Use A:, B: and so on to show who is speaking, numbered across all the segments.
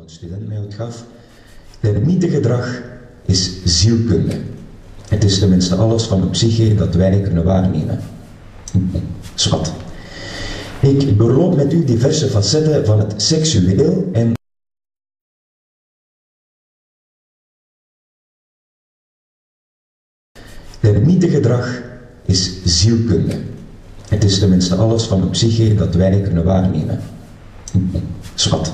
A: een student mij uitgaf. Termietengedrag is zielkunde. Het is tenminste alles van de psyche dat wij kunnen waarnemen. Zwat. Ik doorloop met u diverse facetten van het seksueel en termietengedrag is zielkunde. Het is tenminste alles van de psyche dat wij kunnen waarnemen. Zwat.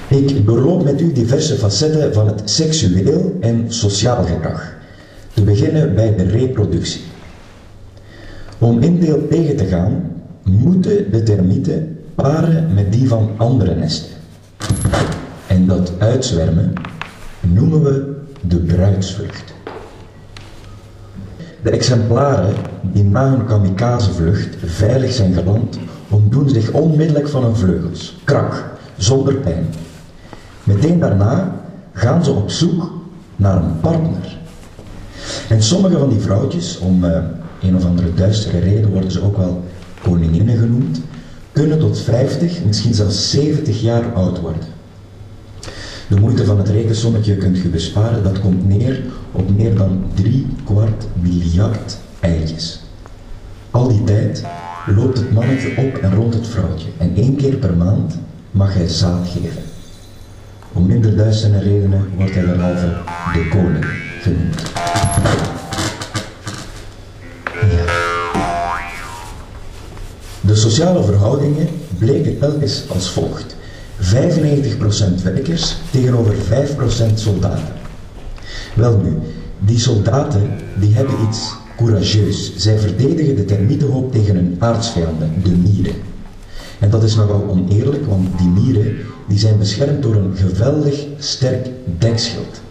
A: Ik doorloop met u diverse facetten van het seksueel en sociaal gedrag. Te beginnen bij de reproductie. Om indeel tegen te gaan, moeten de termieten paren met die van andere nesten. En dat uitzwermen noemen we de bruidsvlucht. De exemplaren die na hun kamikazevlucht veilig zijn geland, ontdoen zich onmiddellijk van hun vleugels, krak, zonder pijn. Meteen daarna gaan ze op zoek naar een partner. En sommige van die vrouwtjes, om een of andere duistere reden worden ze ook wel koninginnen genoemd, kunnen tot 50, misschien zelfs 70 jaar oud worden. De moeite van het rekensommetje kunt u besparen, dat komt neer op meer dan 3/4 miljard eitjes. Al die tijd loopt het mannetje op en rond het vrouwtje en 1 keer per maand mag hij zaad geven. Om minder duistere redenen wordt hij derhalve de koning genoemd. Ja. De sociale verhoudingen bleken telkens als volgt. 95% werkers tegenover 5% soldaten. Welnu, die soldaten die hebben iets courageus. Zij verdedigen de termietenhoop tegen hun aardsvijanden, de mieren. En dat is nogal oneerlijk, want die mieren die zijn beschermd door een geweldig sterk dekschild.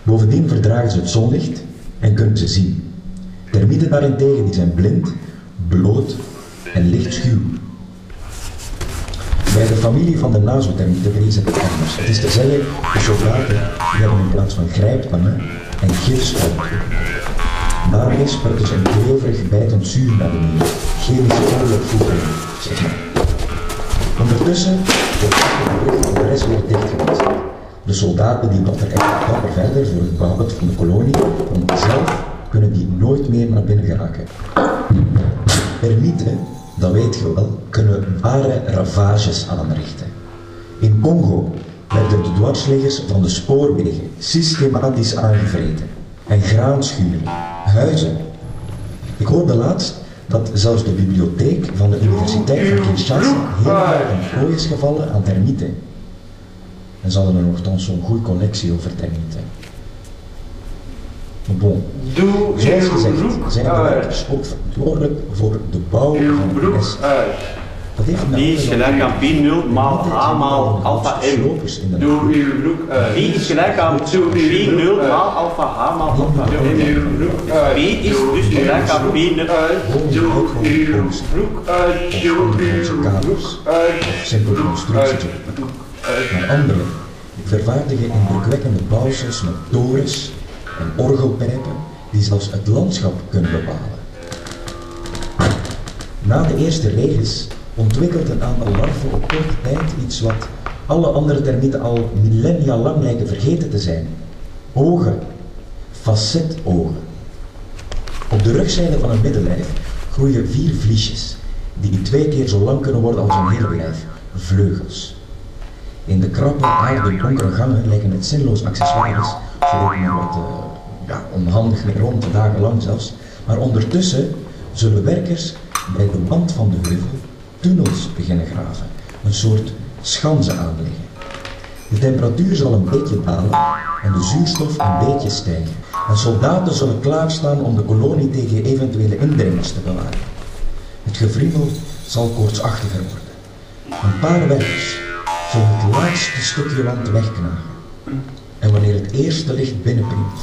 A: Bovendien verdragen ze het zonlicht en kunnen ze zien. Termieten daarentegen die zijn blind, bloot en lichtschuw. Bij de familie van de nazotermieten vrezen het anders. Het is te zeggen, de soldaten die hebben in plaats van grijptangen en gifspuiten. Daarmee spuiten ze een kleverig bijtend zuur naar de muur. Chemische oorlogvoering, zeg maar. Ondertussen wordt de rest weer dichtgewist. De soldaten die wat er echt dapper verder voor het behoud van de kolonie, want zelf kunnen die nooit meer naar binnen geraken. Termieten, dat weet je wel, kunnen ware ravages aanrichten. In Congo werden de dwarsliggers van de spoorwegen systematisch aangevreten. En graanschuren, huizen. Ik hoorde laatst dat zelfs de bibliotheek van de Universiteit van Kinshasa helemaal een prooi is gevallen aan termieten. En ze hadden er nogthans zo'n goede connectie over termieten. Maar bon, zoals gezegd zijn de werkers ook verantwoordelijk voor de bouw van het nest.
B: B is gelijk aan P0 maal H maal alpha M. Doe uw broek uit. B is gelijk aan P0 maal alpha H maal alpha M. B is dus gelijk aan P0 uit. Doe uw broek uit. Doe uw broek uit.
A: Simpel constructie. Maar anderen vervaardigen indrukwekkende bouwsels met torens en orgelpijpen die zelfs het landschap kunnen bepalen. Na de eerste regens ontwikkelt een aantal larven op korte tijd iets wat alle andere termieten al millennia lang lijken vergeten te zijn. Ogen. Facetogen. Op de rugzijde van een middenlijf groeien 4 vliesjes, die 2 keer zo lang kunnen worden als een hele lijf. Vleugels. In de krappe, aardige, donkere gangen lijken het zinloos accessoires, ze lopen maar wat onhandig mee rond, dagenlang zelfs, maar ondertussen zullen werkers bij de wand van de heuvel tunnels beginnen graven, een soort schansen aanleggen. De temperatuur zal een beetje dalen en de zuurstof een beetje stijgen. En soldaten zullen klaarstaan om de kolonie tegen eventuele indringers te bewaren. Het gevriemel zal koortsachtiger worden. Een paar werkers zullen het laatste stukje land wegknagen. En wanneer het eerste licht binnenprikt,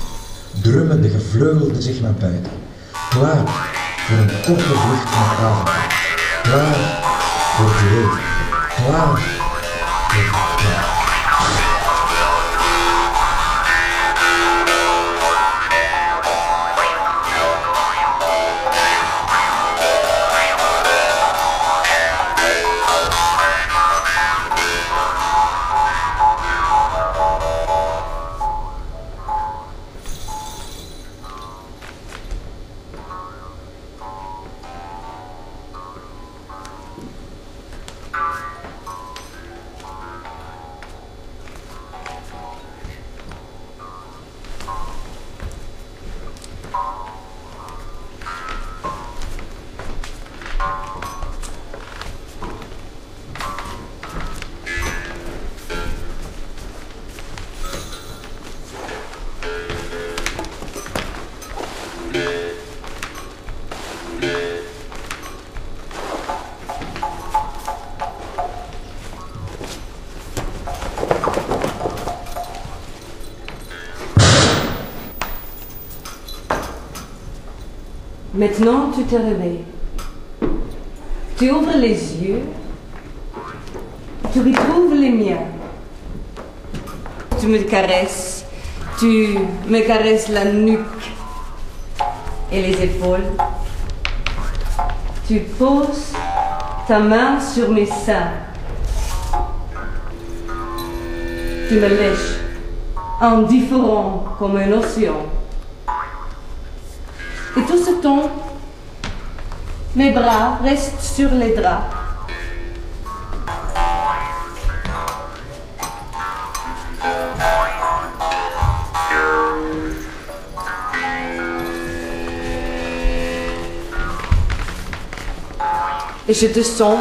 A: drummen de gevleugelden zich naar buiten. Klaar voor een korte vlucht naar avontuur. Klaar voor het leven. Klaar voor het leven.
C: Maintenant, tu te réveilles. Tu ouvres les yeux. Tu retrouves les miens. Tu me caresses. Tu me caresses la nuque et les épaules. Tu poses ta main sur mes seins. Tu me lèches, indifférent comme un océan. Et tout ce temps, mes bras restent sur les draps. Et je te sens,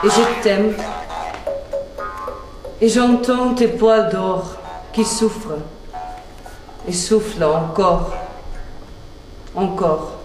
C: et je t'aime, et j'entends tes poils d'or qui souffrent, et soufflent encore, encore.